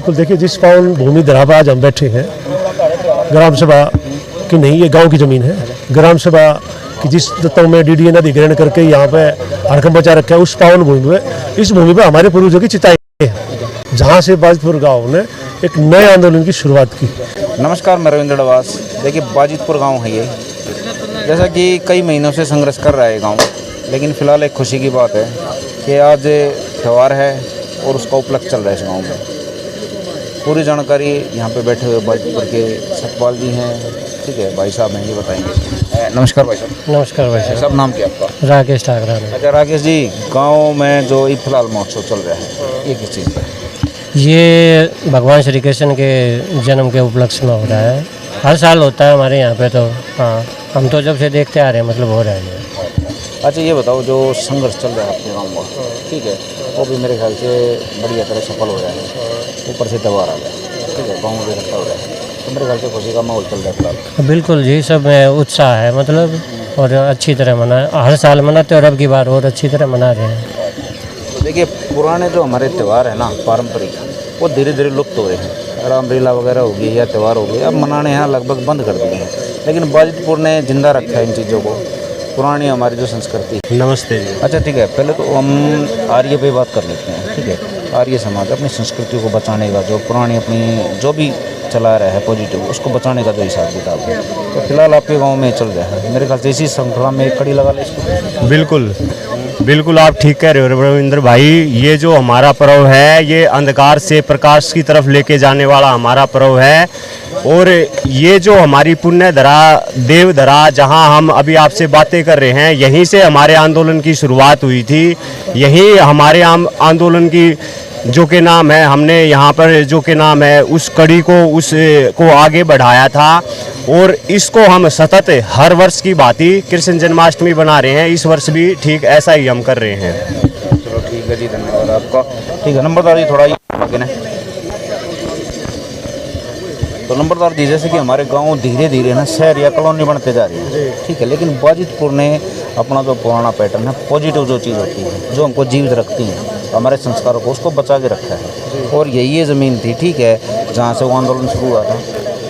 बिल्कुल, देखिए जिस पावन भूमि धरा पर आज हम बैठे हैं, ग्राम सभा की नहीं, ये गांव की ज़मीन है। ग्राम सभा की जिस दत्तों में DDN अधिग्रहण करके यहाँ पे हड़कंप बचा रखा है, उस पावन भूमि में, इस भूमि पर हमारे पूर्वजों की चिताएं हैं, जहाँ से बाजितपुर गाँव ने एक नए आंदोलन की शुरुआत की। नमस्कार, मैं रविंद्र डवास। देखिए, बाजितपुर गांव है ये, जैसा कि कई महीनों से संघर्ष कर रहा है गांव, लेकिन फ़िलहाल एक खुशी की बात है कि आज त्यौहार है और उसका उपलक्ष्य चल रहा है इस गांव में। पूरी जानकारी यहाँ पे बैठे हुए बाजितपुर के सतपाल जी हैं, ठीक है, भाई साहब हैं, ये बताएंगे। नमस्कार भाई साहब। नमस्कार भाई साहब, नाम क्या आपका? राकेश ठाकरा। अच्छा राकेश जी, गाँव में जो फिलहाल महोत्सव चल रहा है, ये किस चीज़ का है? ये भगवान श्री कृष्ण के जन्म के उपलक्ष्य में हो रहा है। हर साल होता है हमारे यहाँ पे, तो हाँ, हम तो जब से देखते आ रहे हैं, मतलब हो रहा है। अच्छा ये बताओ, जो संघर्ष चल रहा है आपके गाँव में, ठीक है, वो भी मेरे ख्याल से बढ़िया तरह सफल हो रहा है। ऊपर से त्यौहार आ गया, ठीक है, गाँव में इकट्ठा हो रहा है, तो मेरे ख्याल से खुशी का माहौल चल रहा है फिलहाल। बिल्कुल जी, सब में उत्साह है, मतलब, और अच्छी तरह मना, हर साल मनाते और अब की बार और अच्छी तरह मना रहे हैं। तो देखिए, पुराने जो हमारे त्यौहार है ना पारंपरिक, वो धीरे धीरे लुप्त हो रहे हैं। रामलीला वगैरह होगी या त्यौहार हो गए, अब मनाने यहाँ लगभग बंद कर दिए हैं, लेकिन बाजितपुर ने जिंदा रखा है इन चीज़ों को, पुरानी हमारी जो संस्कृति। नमस्ते जी। अच्छा ठीक है, पहले तो हम आर्य पे बात कर लेते हैं, ठीक है। आर्य समाज अपनी संस्कृति को बचाने का, जो पुरानी अपनी जो भी चला रहा है पॉजिटिव, उसको बचाने का जो हिसाब किताब है, तो फिलहाल आपके गांव में चल रहा है। मेरे ख्याल से इसी श्रृंखला में एक कड़ी लगा ले इसको। बिल्कुल बिल्कुल, आप ठीक कह रहे हो रविंद्र भाई। ये जो हमारा पर्व है, ये अंधकार से प्रकाश की तरफ लेके जाने वाला हमारा पर्व है। और ये जो हमारी पुण्य धरा, देव धरा, जहाँ हम अभी आपसे बातें कर रहे हैं, यहीं से हमारे आंदोलन की शुरुआत हुई थी। यहीं हमारे आंदोलन की जो के नाम है, हमने यहाँ पर जो के नाम है, उस कड़ी को आगे बढ़ाया था। और इसको हम सतत हर वर्ष की भांति कृष्ण जन्माष्टमी बना रहे हैं। इस वर्ष भी ठीक ऐसा ही हम कर रहे हैं। चलो ठीक है जी, धन्यवाद आपका। ठीक है, नंबरदार जी थोड़ा आगे ना। तो नंबरदार जी, जैसे कि हमारे गांव धीरे धीरे ना शहर या कॉलोनी बनते जा रही है, ठीक है, लेकिन बाजितपुर ने अपना जो पुराना पैटर्न है, पॉजिटिव जो चीज़ होती है, जो हमको जीवित रखती है, हमारे संस्कारों को, उसको बचा के रखा है। और यही ये ज़मीन थी, ठीक है, जहाँ से वो आंदोलन शुरू हुआ था,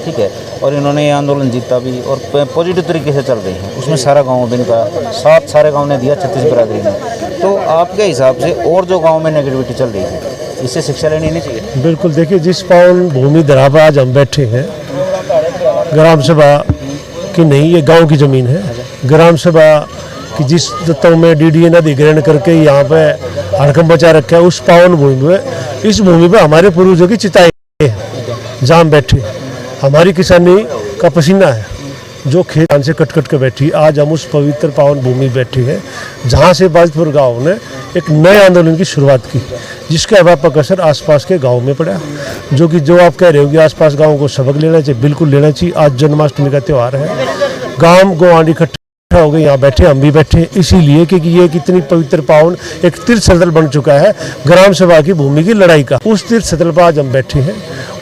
ठीक है, और इन्होंने ये आंदोलन जीता भी और पॉजिटिव तरीके से चल रही है। उसमें सारा गाँव भी इनका साथ, सारे गाँव ने दिया, 36 बिरादरी ने। तो आपके हिसाब से और जो गाँव में नेगेटिविटी चल रही है, इससे शिक्षा लेनी नहीं चाहिए? बिल्कुल, देखिए जिस पावन भूमि धरा पर आज हम बैठे हैं, ग्राम सभा की नहीं, ये गांव की ज़मीन है। ग्राम सभा की जिस दत्तों में DDN अधिग्रहण करके यहाँ पे हड़कंप बचा रखा है, उस पावन भूमि में, इस भूमि पर हमारे पूर्वजों की चिताएं हैं, जहाँ हम बैठे। हमारी किसानी का पसीना है, जो खेत से कट कट के बैठी, आज हम उस पवित्र पावन भूमि बैठे हैं, जहाँ से बाजितपुर गांव ने एक नए आंदोलन की शुरुआत की, जिसका व्यापक असर आसपास के गांव में पड़ा। जो आप कह रहे हो कि आसपास गांव को सबक लेना चाहिए, बिल्कुल लेना चाहिए। आज जन्माष्टमी का त्यौहार है, गांव गोवांडी इकट्ठा हो गए, यहाँ बैठे, हम भी बैठे, इसीलिए क्योंकि ये कितनी पवित्र पावन एक तीर्थ स्थल बन चुका है ग्राम सभा की भूमि की लड़ाई का। उस तीर्थ स्थल पर आज हम बैठे हैं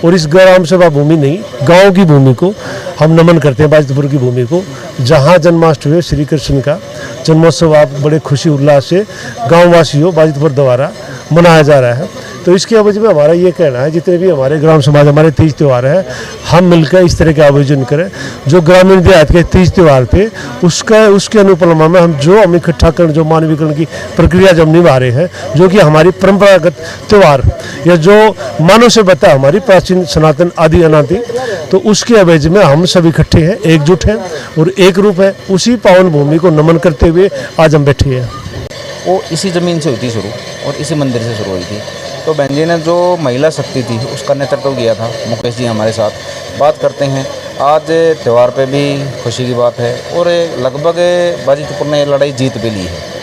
और इस ग्राम सभा भूमि नहीं, गांव की भूमि को हम नमन करते हैं, बाजितपुर की भूमि को, जहां जन्माष्टमी श्री कृष्ण का जन्मोत्सव आप बड़े खुशी उल्लास से गाँव वासियों बाजितपुर द्वारा मनाया जा रहा है। तो इसके अवधि में हमारा ये कहना है, जितने भी हमारे ग्राम समाज, हमारे तीज त्यौहार है, हम मिलकर इस तरह के आयोजन करें। जो ग्रामीण देहात के तीज त्यौहार थे, उसके अनुपलमा में हम इकट्ठाकरण, जो मानवीकरण की प्रक्रिया जब निभा रहे हैं, जो कि हमारी परंपरागत त्यौहार या जो मानव सभ्यता हमारी प्राचीन सनातन आदि अनादि, तो उसके अवधि में हम सब इकट्ठे हैं, एकजुट हैं और एक रूप है। उसी पावन भूमि को नमन करते हुए आज हम बैठे हैं। वो इसी ज़मीन से हुई थी शुरू और इसी मंदिर से शुरू हुई थी। तो बहन जी ने जो महिला शक्ति थी, उसका नेतृत्व किया था। मुकेश जी हमारे साथ बात करते हैं। आज त्यौहार पे भी खुशी की बात है और लगभग बाजितपुर ने लड़ाई जीत भी ली है।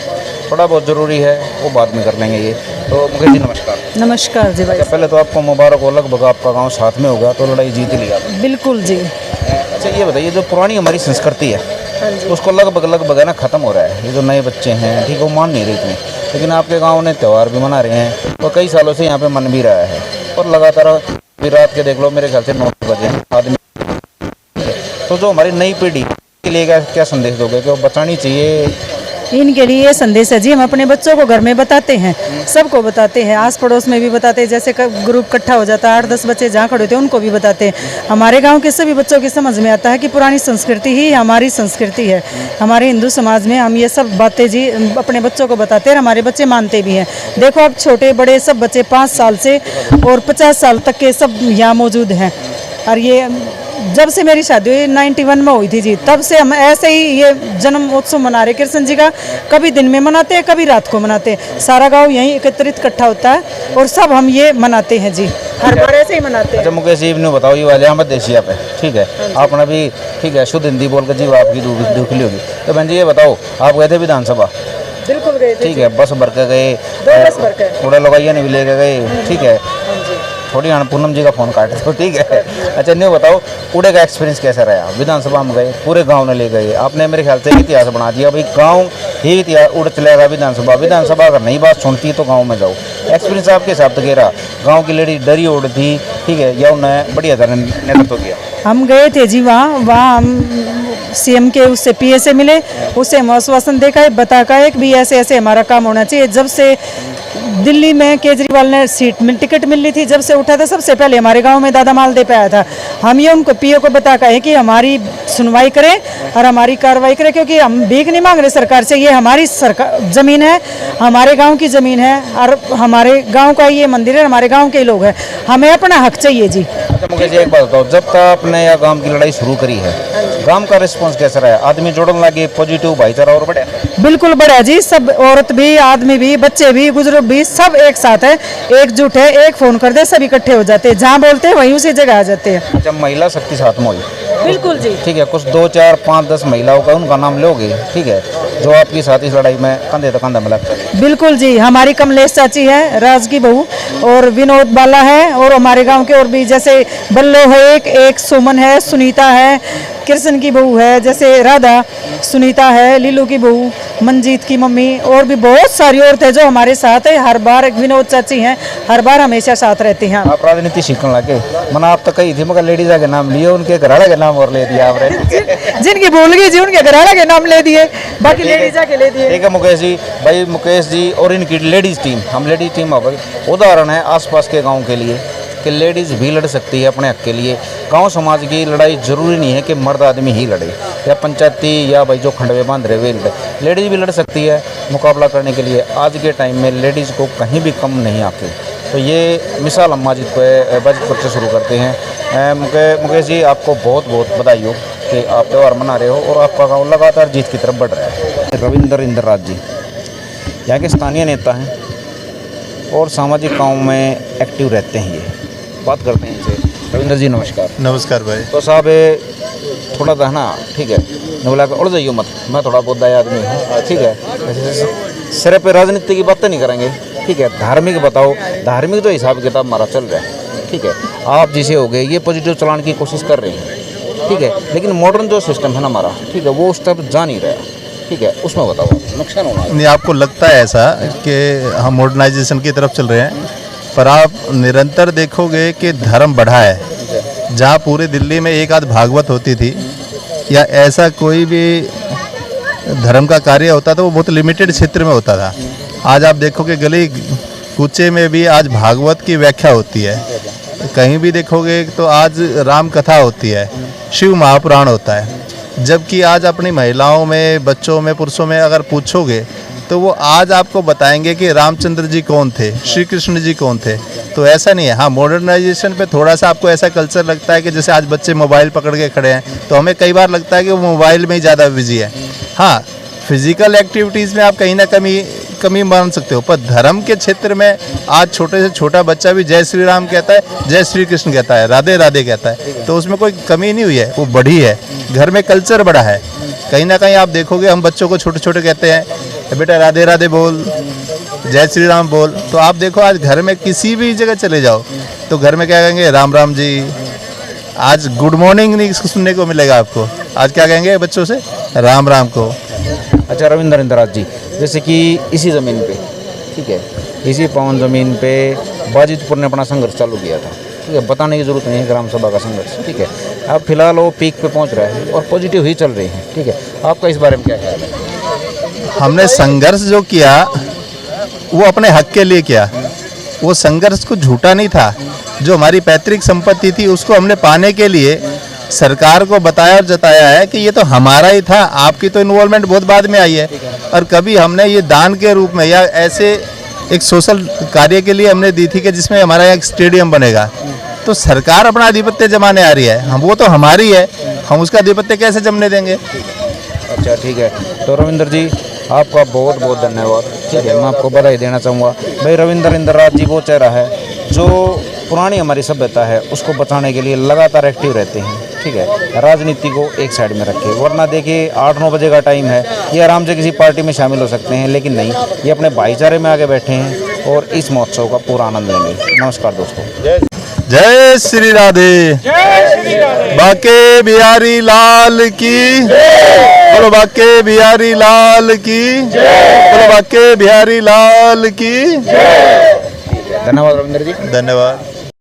थोड़ा बहुत ज़रूरी है, वो बाद में कर लेंगे ये। तो मुकेश जी नमस्कार। नमस्कार जी भाई। पहले तो आपको मुबारक हो, लगभग आपका गाँव साथ में होगा तो लड़ाई जीत ही लिया। बिल्कुल जी। अच्छा ये बताइए, जो पुरानी हमारी संस्कृति है, उसको लगभग है ना ख़त्म हो रहा है। ये जो नए बच्चे हैं, ठीक, वो मान नहीं रहे इतने, लेकिन आपके गांव ने त्यौहार भी मना रहे हैं और कई सालों से यहाँ पे मन भी रहा है। और लगातार रात के देख लो, मेरे ख्याल से 9 बजे आदमी। तो जो हमारी नई पीढ़ी के लिए क्या संदेश दोगे कि वो बचानी चाहिए इनके लिए ये संदेश है जी। हम अपने बच्चों को घर में बताते हैं, सबको बताते हैं, आस पड़ोस में भी बताते हैं। जैसे ग्रुप इकट्ठा हो जाता है 8-10 बच्चे जहाँ खड़े होते हैं उनको भी बताते हैं। हमारे गांव के सभी बच्चों की समझ में आता है कि पुरानी संस्कृति ही हमारी संस्कृति है। हमारे हिंदू समाज में हम ये सब बातें जी अपने बच्चों को बताते हैं और हमारे बच्चे मानते भी हैं। देखो अब छोटे बड़े सब बच्चे 5 साल से और 50 साल तक के सब यहाँ मौजूद हैं। और ये जब से मेरी शादी हुई 91 में हुई थी जी, तब से हम ऐसे ही ये जन्म उत्सव मना रहे कृष्ण जी का। कभी दिन में मनाते हैं, कभी रात को मनाते हैं। सारा गांव यहीं एकत्रित इकट्ठा होता है और सब हम ये मनाते हैं जी, हर बार ऐसे ही मनाते हैं। अच्छा मुकेश जी ने बताओ, ये वाले यहाँ देशिया पे ठीक है, आपने भी ठीक है शुद्ध हिंदी बोल कर जी आपकी दुखली होगी। तो बहन जी ये बताओ, आप गए थे विधानसभा? बिल्कुल गए थे ठीक है, बस भर के गए, 2 बस भर के कूड़ा लगाइए नहीं भी लेके गए, ठीक है। थोड़ी पूनम जी का फोन काटे तो ठीक है। अच्छा नहीं बताओ, कूड़े का एक्सपीरियंस कैसा रहा? विधानसभा में गए, पूरे गांव ने ले गए, आपने मेरे ख्याल से इतिहास बना दिया भाई, गांव ही इतिहास उड़ चलेगा। विधानसभा अगर नई बात सुनती तो गांव में जाओ। एक्सपीरियंस आपके हिसाब से रहा? गांव की लेडी डरी उड़ थी, ठीक है, या उन्हें बढ़िया तरह नेतृत्व किया? हम गए थे जी वहाँ हम सीएम के उससे पीए से मिले, उससे हम आश्वासन देखा है, बताया एक भी ऐसे ऐसे हमारा काम होना चाहिए। जब से दिल्ली में केजरीवाल ने सीट में टिकट मिली थी, जब से उठा था सबसे पहले हमारे गांव में दादा मालदेव पे आया था। हम ये उनको पीओ को बताया है कि हमारी सुनवाई करें और हमारी कार्रवाई करें, क्योंकि हम भीख नहीं मांग रहे सरकार से। ये हमारी सरकार ज़मीन है, हमारे गांव की ज़मीन है और हमारे गांव का ये मंदिर है, हमारे गांव के लोग हैं, हमें अपना हक चाहिए जी। अच्छा मुझे एक बात बताओ, जब तक आपने यह गांव की लड़ाई शुरू करी है, गांव का रिस्पांस कैसा रहा? आदमी जोड़ने लगे, पॉजिटिव भाईचारा और बढ़ा? बिल्कुल बढ़िया जी, सब औरत भी, आदमी भी, बच्चे भी, बुजुर्ग भी, सब एक साथ है, एकजुट है। एक फोन कर दे सब इकट्ठे हो जाते हैं, जहाँ बोलते हैं वहीं उसी जगह आ जाते हैं। अच्छा महिला शक्ति साथ में हुई? बिल्कुल जी। ठीक है, कुछ 2, 4, 5, 10 महिलाओं का उनका नाम लोगे, ठीक है, जो आपकी साथ इस लड़ाई में कंधे तो कंधा मिला? बिल्कुल जी, हमारी कमलेश चाची है, राज की बहू, और विनोद बाला है, और हमारे गांव के और भी जैसे बल्लो है, एक सुमन है, सुनीता है, कृष्ण की बहू है, जैसे राधा, सुनीता है, लीलू की बहू, मंजीत की मम्मी, और भी बहुत सारी औरतें जो हमारे साथ है। हर बार विनोद चाची हैं, हर बार हमेशा साथ रहती हैं। आप राजनीति सीखने लगे? मना आप तो कही थी मगर लेडीज के नाम लिए, उनके घराड़े के नाम और ले दिया आपने। जिनकी भूल गई जी उनके घराड़ा के नाम ले दिए, बाकी लेडीज के ले दिए। ठीक है मुकेश जी, भाई मुकेश जी और इनकी लेडीज टीम, हम लेडीज टीम उदाहरण है आसपास के गांव के लिए कि लेडीज़ भी लड़ सकती है अपने हक के लिए। गांव समाज की लड़ाई जरूरी नहीं है कि मर्द आदमी ही लड़े या पंचायती या भाई जो खंडवे बांध रहे वे लड़े, लेडीज़ भी लड़ सकती है मुकाबला करने के लिए। आज के टाइम में लेडीज़ को कहीं भी कम नहीं आती। तो ये मिसाल हम बाजितपुर से शुरू करते हैं। मुकेश जी आपको बहुत बहुत बधाई हो कि आप त्यौहार मना रहे हो और आपका गाँव लगातार जीत की तरफ बढ़ रहा है। रविंद्र इंद्रराज जी यहाँ के स्थानीय नेता हैं और सामाजिक काम में एक्टिव रहते हैं। ये बात करते हैं इनसे। रविंद्र जी नमस्कार। नमस्कार भाई। तो साहब थोड़ा सा है ना, ठीक है, न बोला उड़ जाइए मत, मैं थोड़ा बहुत दाया आदमी हूँ, ठीक है, सिर पे राजनीति की बातें नहीं करेंगे, ठीक है, धार्मिक बताओ, धार्मिक जो हिसाब किताब हमारा चल रहा है, ठीक है, आप जिसे हो गए ये पॉजिटिव चलाने की कोशिश कर रहे हैं, ठीक है, लेकिन मॉडर्न जो सिस्टम है ना हमारा, ठीक है, वो उस तरफ जा नहीं रहा, ठीक है, उसमें बताओ नुकसान होना? नहीं, आपको लगता है ऐसा कि हम मॉडर्नाइजेशन की तरफ चल रहे हैं, पर आप निरंतर देखोगे कि धर्म बढ़ा है। जहाँ पूरे दिल्ली में एक आध भागवत होती थी या ऐसा कोई भी धर्म का कार्य होता था वो बहुत लिमिटेड क्षेत्र में होता था। आज आप देखोगे गली कूचे में भी आज भागवत की व्याख्या होती है, कहीं भी देखोगे तो आज राम कथा होती है, शिव महापुराण होता है। जबकि आज अपनी महिलाओं में, बच्चों में, पुरुषों में अगर पूछोगे तो वो आज आपको बताएंगे कि रामचंद्र जी कौन थे, श्री कृष्ण जी कौन थे। तो ऐसा नहीं है। हाँ, मॉडर्नाइजेशन पे थोड़ा सा आपको ऐसा कल्चर लगता है कि जैसे आज बच्चे मोबाइल पकड़ के खड़े हैं, तो हमें कई बार लगता है कि वो मोबाइल में ही ज़्यादा बिजी है। हाँ, फिजिकल एक्टिविटीज़ में आप कहीं ना कमी मान सकते हो, पर धर्म के क्षेत्र में आज छोटे से छोटा बच्चा भी जय श्री राम कहता है, जय श्री कृष्ण कहता है, राधे राधे कहता है। तो उसमें कोई कमी नहीं हुई है, वो बढ़ी है। घर में कल्चर बढ़ा है। कहीं ना कहीं आप देखोगे हम बच्चों को छोटे छोटे कहते हैं बेटा राधे राधे बोल, जय श्री राम बोल। तो आप देखो आज घर में किसी भी जगह चले जाओ तो घर में क्या कहेंगे, राम राम जी। आज गुड मॉर्निंग नहीं सुनने को मिलेगा आपको, आज क्या कहेंगे बच्चों से, राम राम को। अच्छा रविंद्र इंद्रराज जी, जैसे कि इसी ज़मीन पे, ठीक है, इसी पावन ज़मीन पे बाजितपुर ने अपना संघर्ष चालू किया था, ठीक है, बताने की ज़रूरत नहीं है ग्राम सभा का संघर्ष, ठीक है। अब फिलहाल वो पीक पे पहुंच रहा है और पॉजिटिव ही चल रही है, ठीक है, आपका इस बारे में क्या ख्याल है? हमने संघर्ष जो किया वो अपने हक के लिए किया। वो संघर्ष कुछ झूठा नहीं था। जो हमारी पैतृक संपत्ति थी उसको हमने पाने के लिए सरकार को बताया और जताया है कि ये तो हमारा ही था, आपकी तो इन्वॉल्वमेंट बहुत बाद में आई है। और कभी हमने ये दान के रूप में या ऐसे एक सोशल कार्य के लिए हमने दी थी कि जिसमें हमारा एक स्टेडियम बनेगा। तो सरकार अपना आधिपत्य जमाने आ रही है, हम वो तो हमारी है, हम उसका आधिपत्य कैसे जमने देंगे। अच्छा ठीक है, तो रविंद्र जी आपका बहुत बहुत धन्यवाद। ठीक है, मैं आपको बधाई देना चाहूँगा। भाई रविंद्र इंद्रराज जी वो चेहरा है जो पुरानी हमारी सभ्यता है उसको बचाने के लिए लगातार एक्टिव रहते हैं। ठीक है, राजनीति को एक साइड में रखे, वरना देखिए 8-9 बजे का टाइम है, ये आराम से किसी पार्टी में शामिल हो सकते हैं, लेकिन नहीं, ये अपने भाईचारे में आगे बैठे हैं और इस महोत्सव का पूरा आनंद लेंगे। नमस्कार दोस्तों। जय श्री राधे। बाके बिहारी लाल की, बोलो बाके बिहारी लाल की, बोलो बाके बिहारी लाल की। धन्यवाद रविंद्र जी। धन्यवाद।